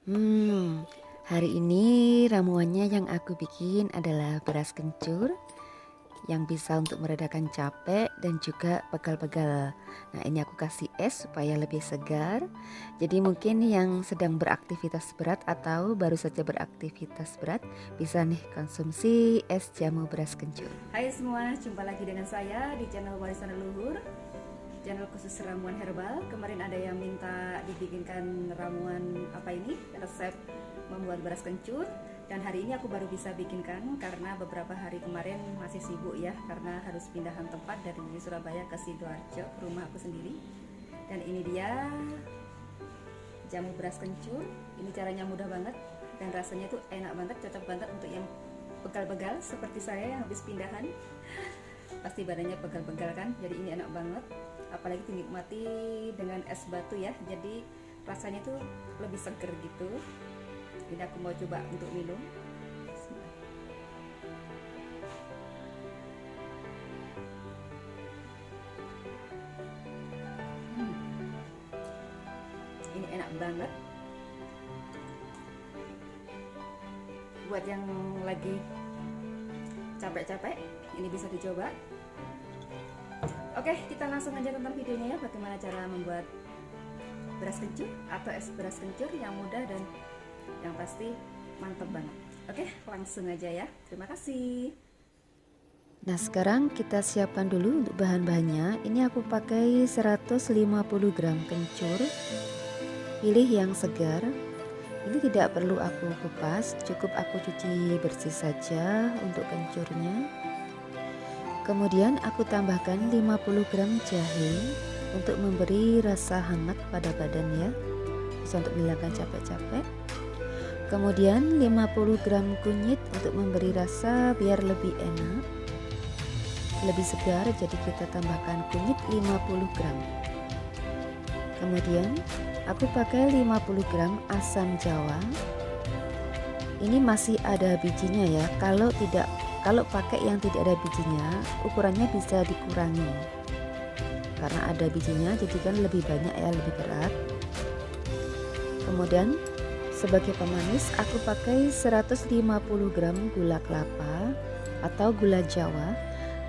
Hmm, Hari ini ramuannya yang aku bikin adalah beras kencur yang bisa untuk meredakan capek dan juga pegal-pegal. Nah, ini aku kasih es supaya lebih segar. Jadi mungkin yang sedang beraktivitas berat atau baru saja beraktivitas berat bisa nih konsumsi es jamu beras kencur. Hai semua, jumpa lagi dengan saya di channel Warisan Leluhur, channel khusus ramuan herbal. Kemarin ada yang minta dibikinkan ramuan apa ini, resep membuat beras kencur, dan hari ini aku baru bisa bikinkan karena beberapa hari kemarin masih sibuk ya, karena harus pindahan tempat dari Surabaya ke Sidoarjo, ke rumah aku sendiri. Dan ini dia jamu beras kencur. Ini caranya mudah banget dan rasanya tuh enak banget, cocok banget untuk yang pegal-pegal seperti saya yang habis pindahan. Pasti badannya pegal-pegal kan, jadi ini enak banget, apalagi dinikmati dengan es batu ya, jadi rasanya tuh lebih seger gitu. Ini aku mau coba untuk minum. Ini enak banget buat yang lagi capek-capek, ini bisa dicoba. Oke, kita langsung aja tonton videonya ya, bagaimana cara membuat beras kencur atau es beras kencur yang mudah dan yang pasti mantep banget. Oke, langsung aja ya. Terima kasih. Nah, sekarang kita siapkan dulu untuk bahan-bahannya. Ini aku pakai 150 gram kencur. Pilih yang segar. Ini tidak perlu aku kupas, cukup aku cuci bersih saja untuk kencurnya. Kemudian aku tambahkan 50 gram jahe untuk memberi rasa hangat pada badan ya. Bisa untuk menghilangkan capek-capek. Kemudian 50 gram kunyit untuk memberi rasa biar lebih enak, lebih segar, jadi kita tambahkan kunyit 50 gram. Kemudian aku pakai 50 gram asam jawa. Ini masih ada bijinya ya. Kalau pakai yang tidak ada bijinya, ukurannya bisa dikurangi. Karena ada bijinya jadi kan lebih banyak ya, lebih berat. Kemudian sebagai pemanis aku pakai 150 gram gula kelapa atau gula jawa,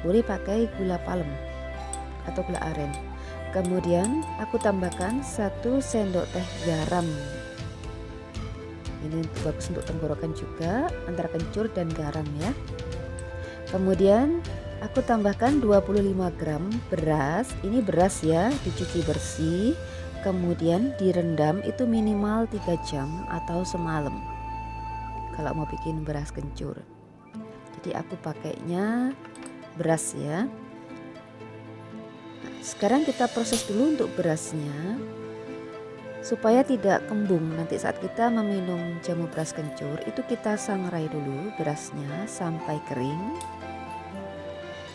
boleh pakai gula palem atau gula aren. Kemudian aku tambahkan 1 sendok teh garam. Ini untuk bagus untuk tenggorokan juga, antara kencur dan garam ya. Kemudian aku tambahkan 25 gram beras. Ini beras ya, dicuci bersih, kemudian direndam itu minimal 3 jam atau semalam kalau mau bikin beras kencur. Jadi aku pakainya beras ya. Nah, sekarang kita proses dulu untuk berasnya supaya tidak kembung. Nanti saat kita meminum jamu beras kencur itu kita sangrai dulu berasnya sampai kering.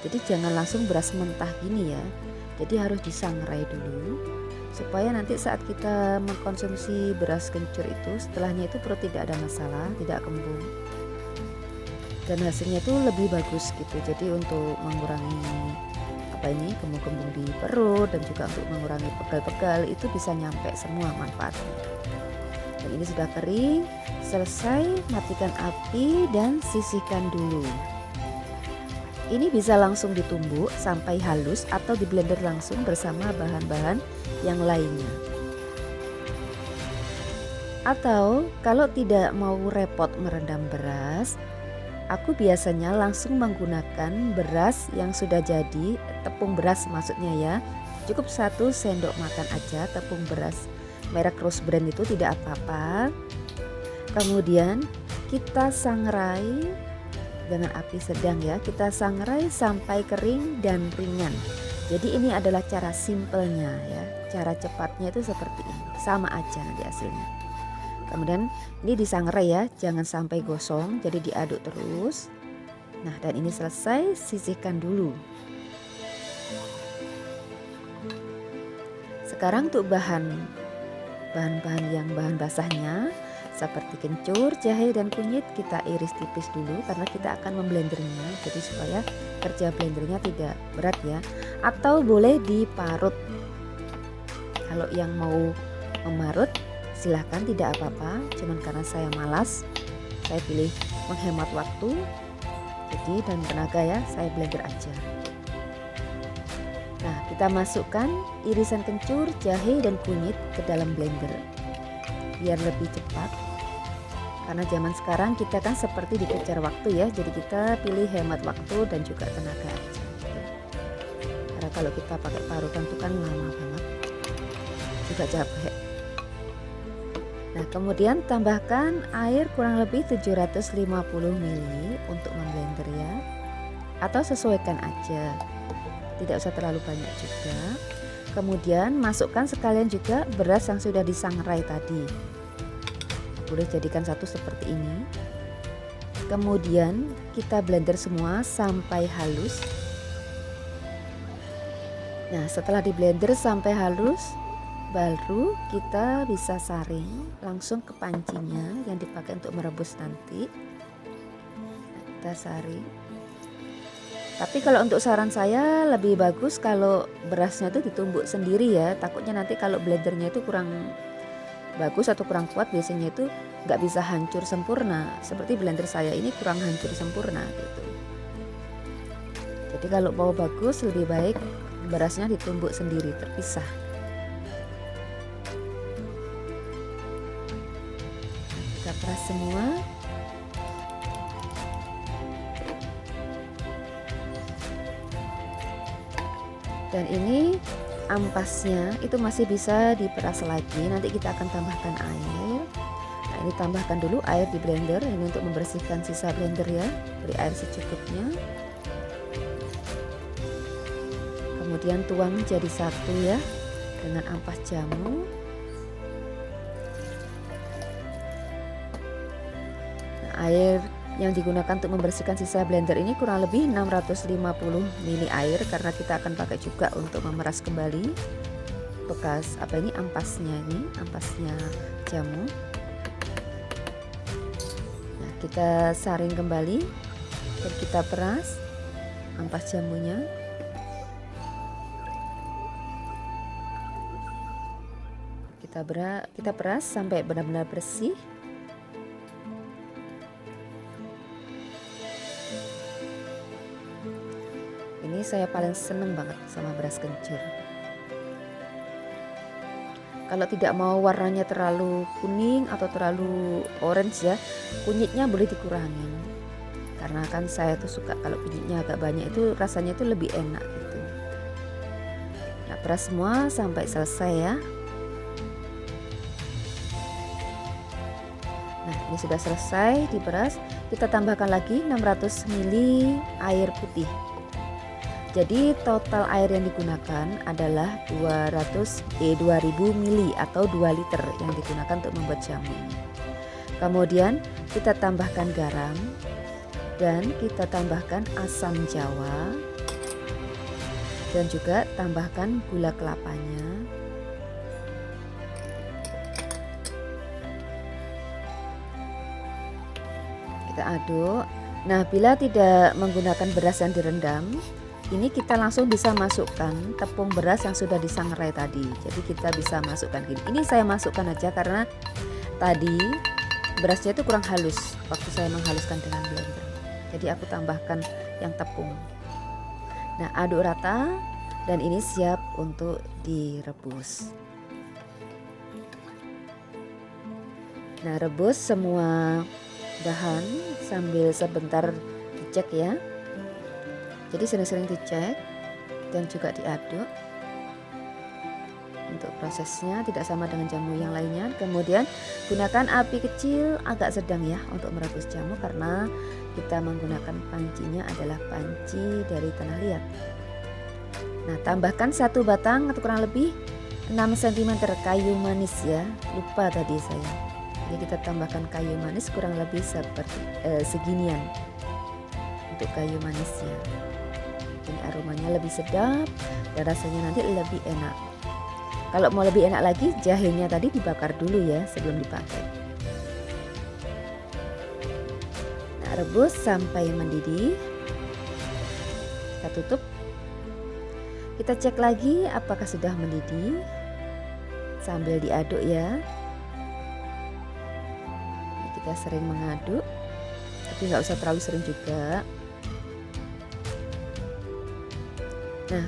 Jadi jangan langsung beras mentah gini ya, jadi harus disangrai dulu supaya nanti saat kita mengkonsumsi beras kencur itu setelahnya itu perut tidak ada masalah, tidak kembung, dan hasilnya itu lebih bagus gitu. Jadi untuk mengurangi kembung-kembung di perut dan juga untuk mengurangi pegal-pegal itu bisa nyampe semua manfaatnya. Dan ini sudah kering, selesai, matikan api dan sisihkan dulu. Ini bisa langsung ditumbuk sampai halus atau di blender langsung bersama bahan-bahan yang lainnya. Atau kalau tidak mau repot merendam beras, aku biasanya langsung menggunakan beras yang sudah jadi, tepung beras maksudnya ya. Cukup 1 sendok makan aja tepung beras merek Rose Brand itu, tidak apa-apa. Kemudian kita sangrai dengan api sedang ya, kita sangrai sampai kering dan ringan. Jadi ini adalah cara simpelnya ya, cara cepatnya itu seperti ini, sama aja nanti hasilnya. Kemudian ini disangrai ya, jangan sampai gosong, jadi diaduk terus. Nah, dan ini selesai, sisihkan dulu. Sekarang untuk bahan-bahan yang bahan basahnya seperti kencur, jahe, dan kunyit kita iris tipis dulu karena kita akan memblendernya, jadi supaya kerja blendernya tidak berat ya. Atau boleh diparut. Kalau yang mau memarut silahkan, tidak apa-apa, cuman karena saya malas, saya pilih menghemat waktu jadi dan tenaga ya, saya blender aja. Nah, kita masukkan irisan kencur, jahe dan kunyit ke dalam blender biar lebih cepat. Karena zaman sekarang kita kan seperti dikejar waktu ya, jadi kita pilih hemat waktu dan juga tenaga aja. Karena kalau kita pakai parutan itu kan lama banget, juga capek. Nah, kemudian tambahkan air kurang lebih 750 ml untuk memblender ya, atau sesuaikan aja, tidak usah terlalu banyak juga. Kemudian masukkan sekalian juga beras yang sudah disangrai tadi, boleh jadikan satu seperti ini. Kemudian kita blender semua sampai halus. Nah, setelah di blender sampai halus, baru kita bisa saring langsung ke pancinya yang dipakai untuk merebus nanti. Nah, kita saring. Tapi kalau untuk saran saya lebih bagus kalau berasnya itu ditumbuk sendiri ya, takutnya nanti kalau blendernya itu kurang bagus atau kurang kuat, biasanya itu nggak bisa hancur sempurna seperti blender saya ini, kurang hancur sempurna gitu. Jadi kalau mau bagus lebih baik berasnya ditumbuk sendiri terpisah. Kita peras semua. Dan ini ampasnya itu masih bisa diperas lagi, nanti kita akan tambahkan air. Nah, ini tambahkan dulu air di blender ini untuk membersihkan sisa blender ya, beri air secukupnya. Kemudian tuang jadi satu ya dengan ampas jamu. Nah, air yang digunakan untuk membersihkan sisa blender ini kurang lebih 650 ml air, karena kita akan pakai juga untuk memeras kembali bekas ampasnya, ini ampasnya jamu. Nah, kita saring kembali dan kita peras ampas jamunya. Kita peras sampai benar-benar bersih. Ini saya paling seneng banget sama beras kencur. Kalau tidak mau warnanya terlalu kuning atau terlalu orange ya, kunyitnya boleh dikurangin. Karena kan saya tuh suka kalau kunyitnya agak banyak, itu rasanya itu lebih enak gitu. Nah, peras semua sampai selesai ya. Nah, ini sudah selesai diperas. Kita tambahkan lagi 600 ml air putih. Jadi total air yang digunakan adalah 2000 ml atau 2 liter yang digunakan untuk membuat jamu ini. Kemudian kita tambahkan garam dan kita tambahkan asam jawa dan juga tambahkan gula kelapanya. Kita aduk. Nah, bila tidak menggunakan beras yang direndam, ini kita langsung bisa masukkan tepung beras yang sudah disangrai tadi. Jadi kita bisa masukkan gini. Ini saya masukkan aja karena tadi berasnya itu kurang halus waktu saya menghaluskan dengan blender. Jadi aku tambahkan yang tepung. Nah, aduk rata dan ini siap untuk direbus. Nah, rebus semua bahan sambil sebentar dicek ya. Jadi sering-sering dicek dan juga diaduk. Untuk prosesnya tidak sama dengan jamu yang lainnya. Kemudian gunakan api kecil agak sedang ya untuk merebus jamu, karena kita menggunakan pancinya adalah panci dari tanah liat. Nah, tambahkan satu batang atau kurang lebih 6 cm kayu manis ya. Lupa tadi saya. Jadi kita tambahkan kayu manis kurang lebih seperti seginian untuk kayu manisnya. Ini aromanya lebih sedap dan rasanya nanti lebih enak. Kalau mau lebih enak lagi, jahenya tadi dibakar dulu ya sebelum dipakai. Nah, rebus sampai mendidih. Kita tutup. Kita cek lagi apakah sudah mendidih sambil diaduk ya. Kita sering mengaduk, tapi nggak usah terlalu sering juga. Nah,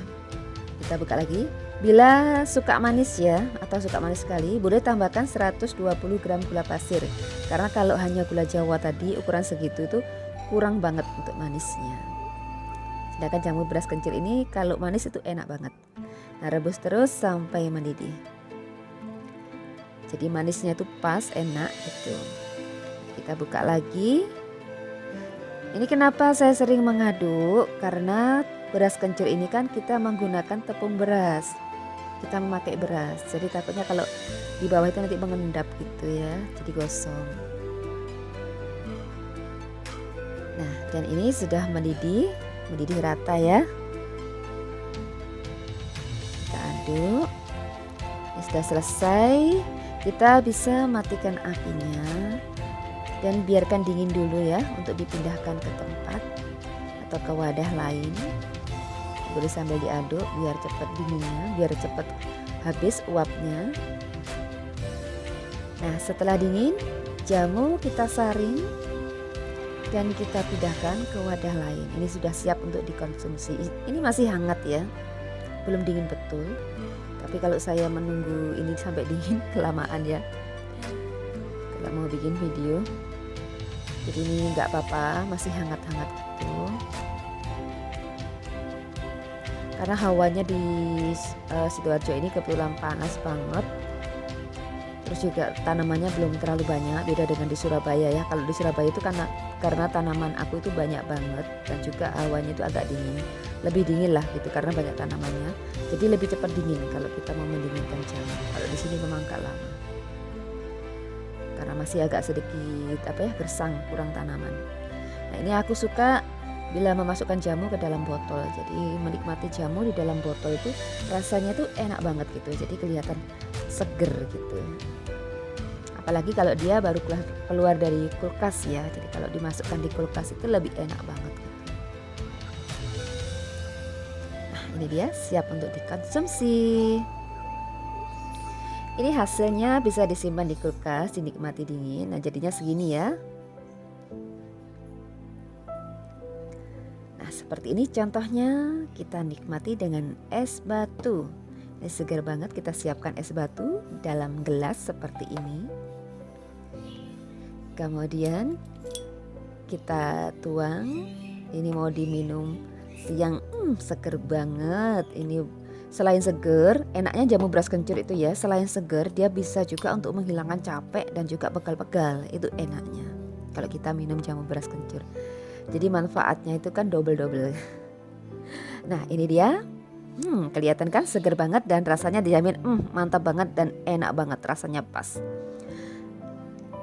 kita buka lagi. Bila suka manis ya, atau suka manis sekali, boleh tambahkan 120 gram gula pasir. Karena kalau hanya gula Jawa tadi ukuran segitu itu kurang banget untuk manisnya. Sedangkan jamu beras kencur ini kalau manis itu enak banget. Nah, rebus terus sampai mendidih. Jadi manisnya itu pas, enak gitu. Kita buka lagi. Ini kenapa saya sering mengaduk, karena beras kencur ini kan kita menggunakan tepung beras. Kita memakai beras, jadi takutnya kalau di bawah itu nanti mengendap gitu ya, jadi gosong. Nah, dan ini sudah mendidih rata ya. Kita aduk. Ini sudah selesai. Kita bisa matikan apinya dan biarkan dingin dulu ya, untuk dipindahkan ke tempat atau ke wadah lain. Boleh sambil diaduk biar cepat dinginnya, biar cepat habis uapnya. Nah, setelah dingin, jamu kita saring dan kita pindahkan ke wadah lain. Ini sudah siap untuk dikonsumsi. Ini masih hangat ya, belum dingin betul. Tapi kalau saya menunggu ini sampai dingin kelamaan ya, kalau mau bikin video. Jadi ini nggak apa-apa, masih hangat-hangat gitu. Karena hawanya di Sidoarjo ini kebetulan panas banget. Terus juga tanamannya belum terlalu banyak, beda dengan di Surabaya ya. Kalau di Surabaya itu karena tanaman aku itu banyak banget, dan juga hawanya itu agak dingin, lebih dingin lah gitu karena banyak tanamannya. Jadi lebih cepat dingin kalau kita mau mendinginkan jamu. Kalau di sini memang agak lama. Karena masih agak sedikit gersang, kurang tanaman. Nah, ini aku suka bila memasukkan jamu ke dalam botol. Jadi menikmati jamu di dalam botol itu rasanya tuh enak banget gitu. Jadi kelihatan seger gitu. Apalagi kalau dia baru keluar dari kulkas ya. Jadi kalau dimasukkan di kulkas itu lebih enak banget gitu. Nah, ini dia siap untuk dikonsumsi. Ini hasilnya bisa disimpan di kulkas, dinikmati dingin. Nah, jadinya segini ya. Nah, seperti ini contohnya, kita nikmati dengan es batu. Ini segar banget, kita siapkan es batu dalam gelas seperti ini. Kemudian kita tuang. Ini mau diminum siang, seger banget. Ini selain seger, enaknya jamu beras kencur itu ya, selain seger dia bisa juga untuk menghilangkan capek dan juga pegal-pegal. Itu enaknya kalau kita minum jamu beras kencur. Jadi manfaatnya itu kan double-double. Nah, ini dia. Kelihatan kan seger banget dan rasanya dijamin mantap banget dan enak banget, rasanya pas.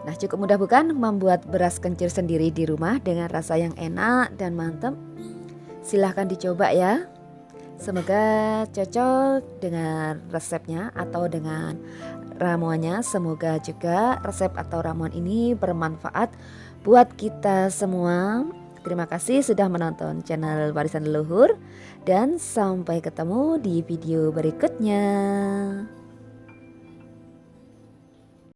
Nah, cukup mudah bukan membuat beras kencur sendiri di rumah dengan rasa yang enak dan mantap? Silahkan dicoba ya. Semoga cocok dengan resepnya atau dengan ramuannya. Semoga juga resep atau ramuan ini bermanfaat buat kita semua. Terima kasih sudah menonton channel Warisan Leluhur, dan sampai ketemu di video berikutnya.